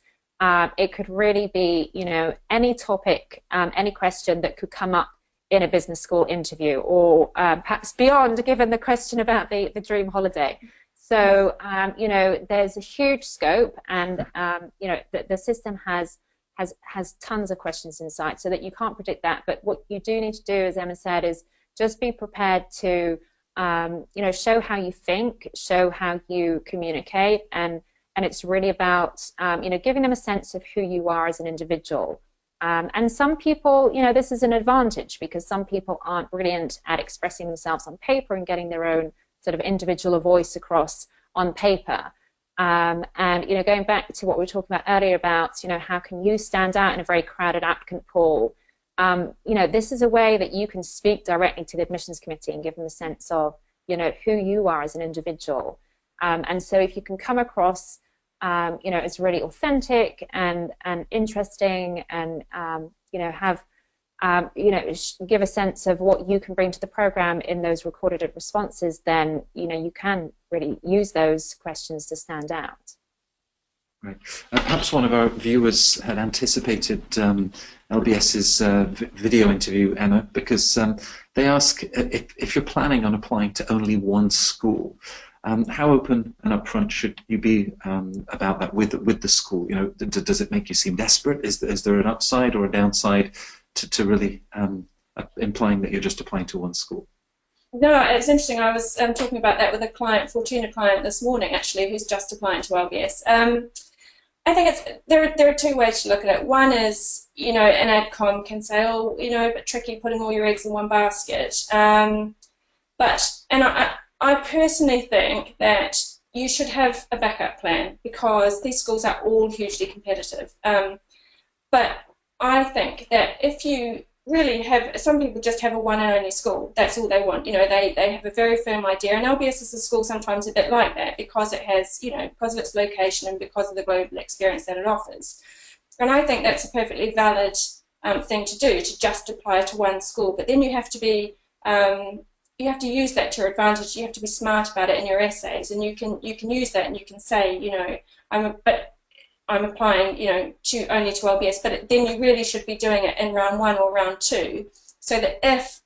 it could really be, you know, any topic, any question that could come up in a business school interview, or perhaps beyond, given the question about the dream holiday. So, you know, there's a huge scope, and, you know, the system has tons of questions inside, so that you can't predict that. But what you do need to do, as Emma said, is just be prepared to, you know, show how you think, show how you communicate, and it's really about, you know, giving them a sense of who you are as an individual. And some people, you know, this is an advantage, because some people aren't brilliant at expressing themselves on paper and getting their own sort of individual voice across on paper. And, you know, going back to what we were talking about earlier about, you know, how can you stand out in a very crowded applicant pool, you know, this is a way that you can speak directly to the admissions committee and give them a sense of, you know, who you are as an individual. And so if you can come across, you know, as really authentic and interesting, and, you know, have, you know, give a sense of what you can bring to the program in those recorded responses, then, you know, you can really use those questions to stand out. Right. Perhaps one of our viewers had anticipated LBS's video interview, Emma, because they ask if you're planning on applying to only one school, how open and upfront should you be about that with the school? You know, does it make you seem desperate? Is there an upside or a downside to really implying that you're just applying to one school? No, it's interesting. I was talking about that with a client, Fortuna client, this morning, actually, who's just applying to LBS. I think there are two ways to look at it. One is, you know, an adcom can say, oh, you know, a bit tricky putting all your eggs in one basket. And I personally think that you should have a backup plan, because these schools are all hugely competitive. But I think that if you really have, some people just have a one and only school, that's all they want. You know, they have a very firm idea, and LBS is a school sometimes a bit like that, because it has, you know, because of its location and because of the global experience that it offers. And I think that's a perfectly valid thing to do, to just apply to one school. But then you have to be, you have to use that to your advantage. You have to be smart about it in your essays, and you can use that, and you can say, you know, I'm applying, you know, only to LBS, but then you really should be doing it in round 1 or round 2, so that if,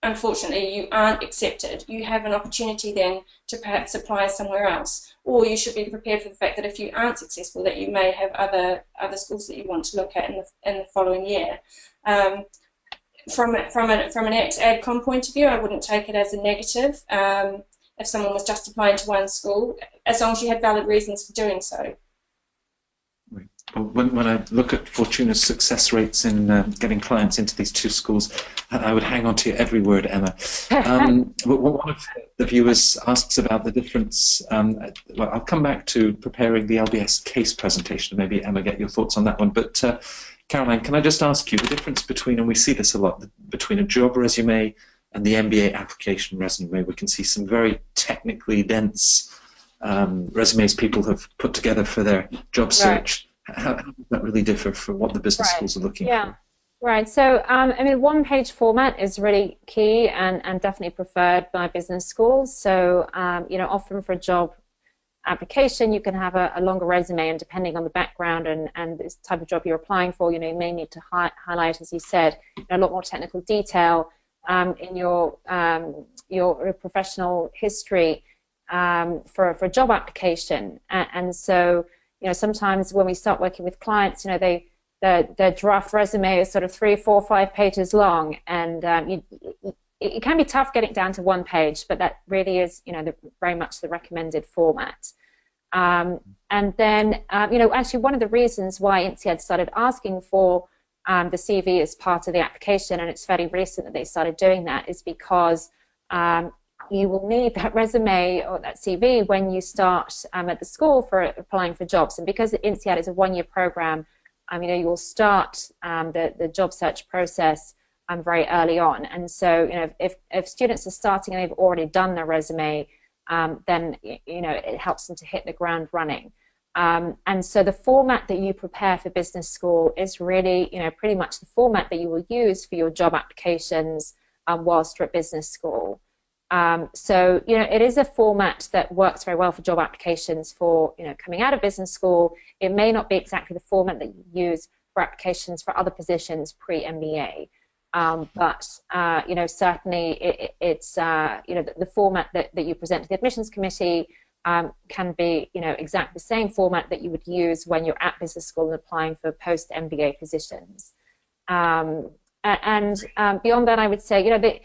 unfortunately, you aren't accepted, you have an opportunity then to perhaps apply somewhere else. Or you should be prepared for the fact that if you aren't successful, that you may have other schools that you want to look at in the following year. From an AdCom point of view, I wouldn't take it as a negative if someone was just applying to one school, as long as you had valid reasons for doing so. When I look at Fortuna's success rates in getting clients into these two schools, I would hang on to your every word, Emma. One of the viewers asks about the difference. Well, I'll come back to preparing the LBS case presentation. Maybe, Emma, get your thoughts on that one. But Caroline, can I just ask you the difference between, and we see this a lot, between a job resume and the MBA application resume? We can see some very technically dense resumes people have put together for their job search. How does that really differ from what the business schools are looking for? Right. So, I mean, one-page format is really key and definitely preferred by business schools. So, you know, often for a job application, you can have a longer resume, and depending on the background and this type of job you're applying for, you know, you may need to highlight, as you said, a lot more technical detail in your professional history for a job application. And so, you know, sometimes when we start working with clients, you know, their draft resume is sort of 3, 4, 5 pages long, and it can be tough getting it down to 1 page, but that really is, you know, very much the recommended format. And then, you know, actually one of the reasons why INSEAD started asking for the CV as part of the application, and it's fairly recent that they started doing that, is because you will need that resume or that CV when you start at the school for applying for jobs. And because INSEAD is a 1-year program, you know, you will start the job search process very early on. And so, you know, if students are starting and they've already done their resume, then, you know, it helps them to hit the ground running. And so the format that you prepare for business school is really, you know, pretty much the format that you will use for your job applications whilst you're at business school. So, you know, it is a format that works very well for job applications for, you know, coming out of business school. It may not be exactly the format that you use for applications for other positions pre-MBA. But, you know, certainly it's, you know, the format that you present to the admissions committee can be, you know, exactly the same format that you would use when you're at business school and applying for post-MBA positions. And beyond that, I would say, you know,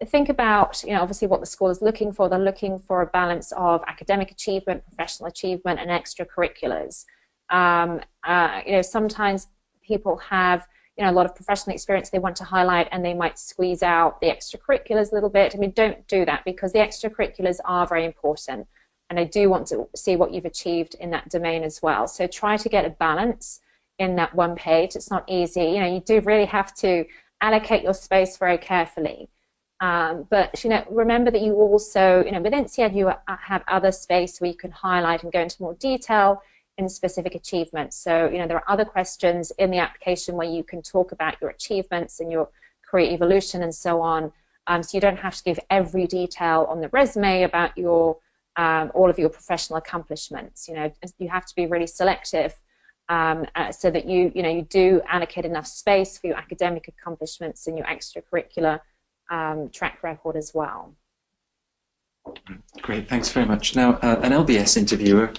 think about, you know, obviously what the school is looking for. They're looking for a balance of academic achievement, professional achievement, and extracurriculars. You know, sometimes people have, you know, a lot of professional experience they want to highlight, and they might squeeze out the extracurriculars a little bit. I mean, don't do that, because the extracurriculars are very important, and they do want to see what you've achieved in that domain as well. So try to get a balance in that 1 page. It's not easy. You know, you do really have to allocate your space very carefully. But, you know, remember that you also, you know, with INSEAD you have other space where you can highlight and go into more detail in specific achievements. So, you know, there are other questions in the application where you can talk about your achievements and your career evolution and so on. So you don't have to give every detail on the resume about your all of your professional accomplishments. You know, you have to be really selective so that you know, you do allocate enough space for your academic accomplishments and your extracurricular track record as well. Great, thanks very much. Now, an LBS interviewer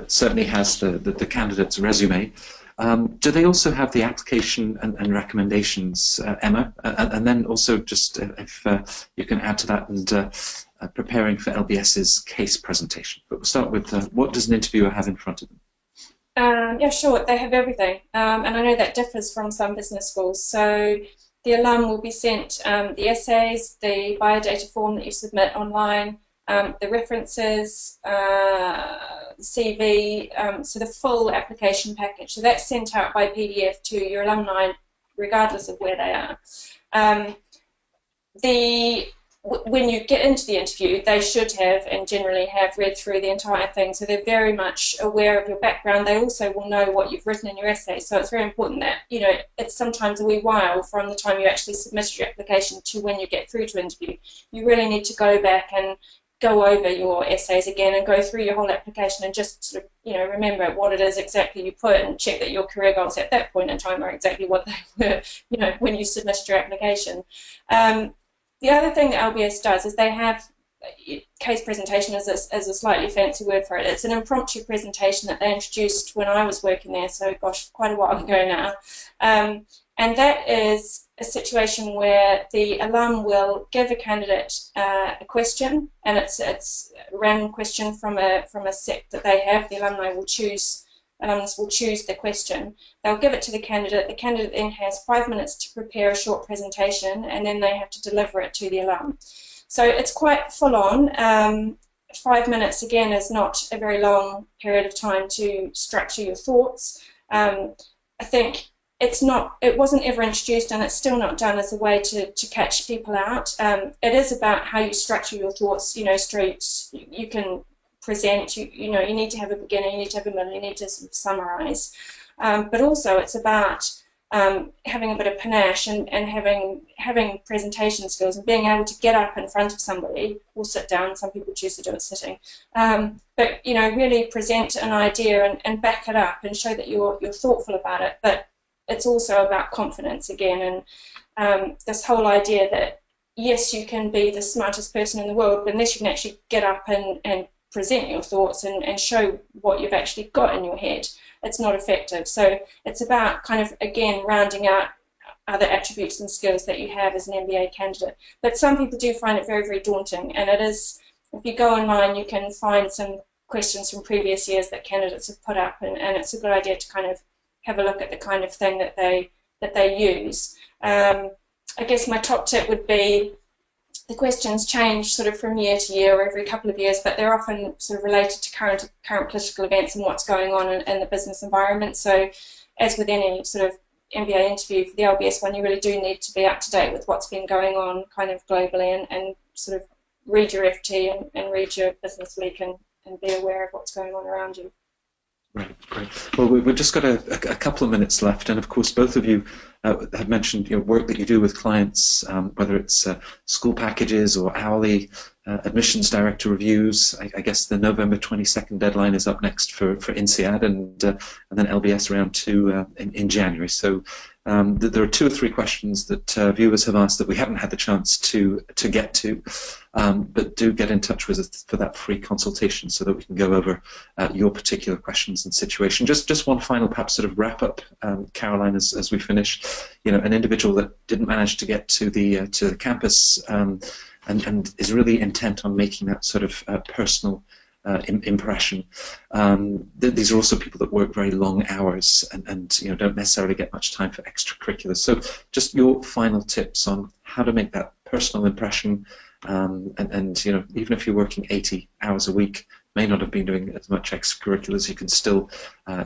certainly has the candidate's resume. Do they also have the application and recommendations, Emma? And then also just if you can add to that, and preparing for LBS's case presentation. But we'll start with what does an interviewer have in front of them? Yeah, sure, they have everything. And I know that differs from some business schools. So the alum will be sent the essays, the biodata form that you submit online, the references, CV, so the full application package. So that's sent out by PDF to your alumni, regardless of where they are. When you get into the interview, they should have and generally have read through the entire thing, so they're very much aware of your background. They also will know what you've written in your essay, so it's very important that, you know, it's sometimes a wee while from the time you actually submit your application to when you get through to interview. You really need to go back and go over your essays again and go through your whole application and just sort of, you know, remember what it is exactly you put, and check that your career goals at that point in time are exactly what they were, you know, when you submitted your application. The other thing that LBS does is they have case presentation as a slightly fancy word for it. It's an impromptu presentation that they introduced when I was working there, so gosh, quite a while ago now. And that is a situation where the alum will give a candidate a question, and it's a random question from a set that they have. The alumni will choose alumnus will choose the question. They'll give it to the candidate. The candidate then has 5 minutes to prepare a short presentation, and then they have to deliver it to the alum. So it's quite full on. 5 minutes, again, is not a very long period of time to structure your thoughts. I think it wasn't ever introduced, and it's still not done as a way to catch people out. It is about how you structure your thoughts. You can present, you need to have a beginner, you need to have a middle, you need to sort of summarize. But also it's about having a bit of panache and having presentation skills and being able to get up in front of somebody or sit down. Some people choose to do it sitting. But really present an idea and back it up and show that you're thoughtful about it. But it's also about confidence again, and this whole idea that yes, you can be the smartest person in the world, but unless you can actually get up and present your thoughts and show what you've actually got in your head, it's not effective. So it's about kind of, again, rounding out other attributes and skills that you have as an MBA candidate. But some people do find it very, very daunting, and it is, if you go online, you can find some questions from previous years that candidates have put up, and it's a good idea to kind of have a look at the kind of thing that they use. I guess my top tip would be the questions change sort of from year to year or every couple of years, but they're often sort of related to current political events and what's going on in the business environment. So as with any sort of MBA interview for the LBS one, you really do need to be up to date with what's been going on kind of globally and sort of read your FT and read your business week and be aware of what's going on around you. Right, great. Well, we've just got a couple of minutes left, and of course, both of you have mentioned work that you do with clients, whether it's school packages or hourly admissions director reviews. I guess the November 22nd deadline is up next for INSEAD, and then LBS round 2 in January. So there are 2 or 3 questions that viewers have asked that we haven't had the chance to get to, but do get in touch with us for that free consultation so that we can go over your particular questions and situation. Just one final, perhaps, sort of wrap up, Caroline, as we finish. An individual that didn't manage to get to the campus and is really intent on making that sort of personal impression. These are also people that work very long hours and don't necessarily get much time for extracurriculars. So just your final tips on how to make that personal impression, and even if you're working 80 hours a week, may not have been doing as much extracurriculars, you can still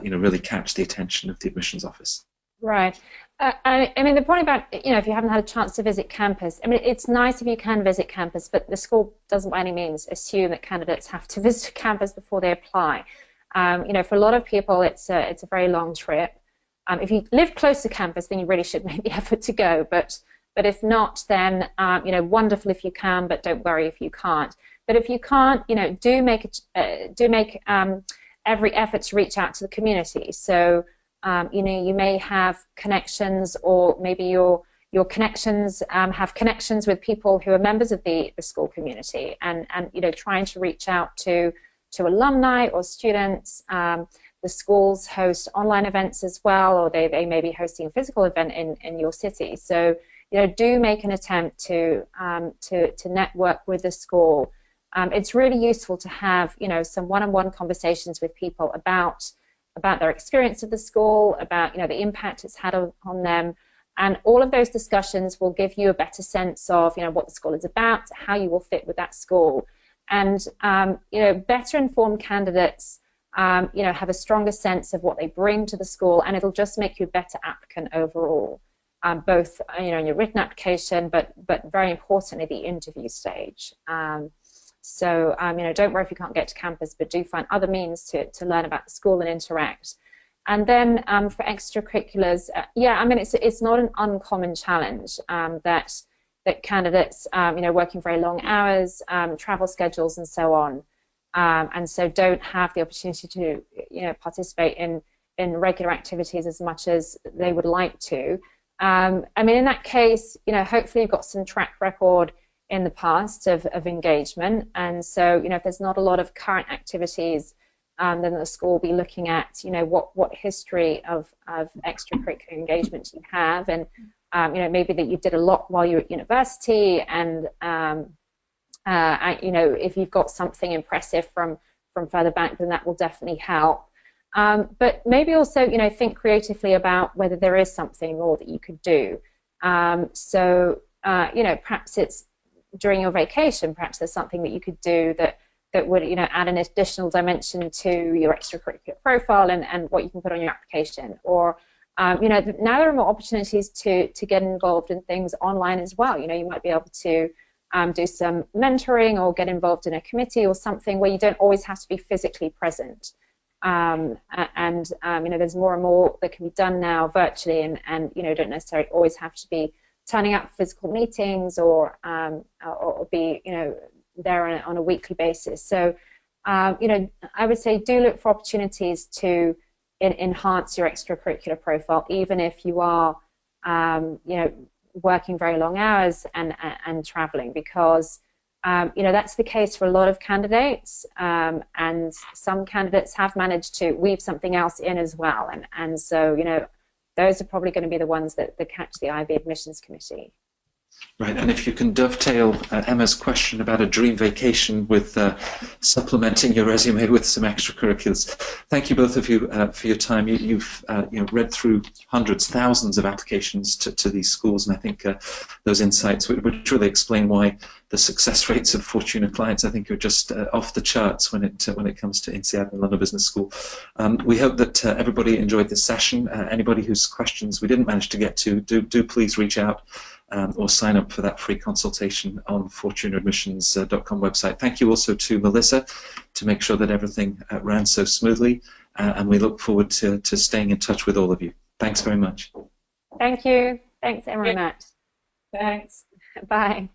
really catch the attention of the admissions office. Right. I mean, the point about, if you haven't had a chance to visit campus, I mean, it's nice if you can visit campus, but the school doesn't by any means assume that candidates have to visit campus before they apply. For a lot of people, it's a very long trip. If you live close to campus, then you really should make the effort to go. But if not, then, wonderful if you can, but don't worry if you can't. But if you can't, do make every effort to reach out to the community. So, you may have connections, or maybe your connections have connections with people who are members of the school community, and trying to reach out to alumni or students. The schools host online events as well, or they may be hosting a physical event in your city. So do make an attempt to network with the school. It's really useful to have some one-on-one conversations with people about their experience of the school, about the impact it's had on them, and all of those discussions will give you a better sense of what the school is about, how you will fit with that school, and better informed candidates have a stronger sense of what they bring to the school, and it'll just make you a better applicant overall, both in your written application, but very importantly the interview stage. So, don't worry if you can't get to campus, but do find other means to learn about the school and interact. And then for extracurriculars, it's not an uncommon challenge that candidates, working very long hours, travel schedules, and so on, and so don't have the opportunity to, participate in regular activities as much as they would like to. In that case, hopefully you've got some track record in the past of engagement, and so if there's not a lot of current activities, then the school will be looking at what history of extracurricular engagement you have, and maybe that you did a lot while you were at university, and if you've got something impressive from further back, then that will definitely help. But maybe also, think creatively about whether there is something more that you could do. Perhaps it's during your vacation, perhaps there's something that you could do that would, add an additional dimension to your extracurricular profile and what you can put on your application. Or, now there are more opportunities to get involved in things online as well. You might be able to do some mentoring or get involved in a committee or something where you don't always have to be physically present. There's more and more that can be done now virtually, and don't necessarily always have to be turning up for physical meetings or be there on a weekly basis. So I would say do look for opportunities to enhance your extracurricular profile, even if you are working very long hours and traveling, because that's the case for a lot of candidates, and some candidates have managed to weave something else in as well, and so those are probably going to be the ones that catch the IB admissions committee. Right, and if you can dovetail Emma's question about a dream vacation with supplementing your resume with some extracurriculars. Thank you both of you for your time. You've read through hundreds, thousands of applications to these schools, and I think those insights would really explain why the success rates of Fortuna clients, I think, are just off the charts when it comes to INSEAD and London Business School. We hope that everybody enjoyed this session. Anybody whose questions we didn't manage to get to, do please reach out. Or sign up for that free consultation on fortunaadmissions.com website. Thank you also to Melissa to make sure that everything ran so smoothly, and we look forward to staying in touch with all of you. Thanks very much. Thank you. Thanks, Emma and Matt. Thanks. Bye.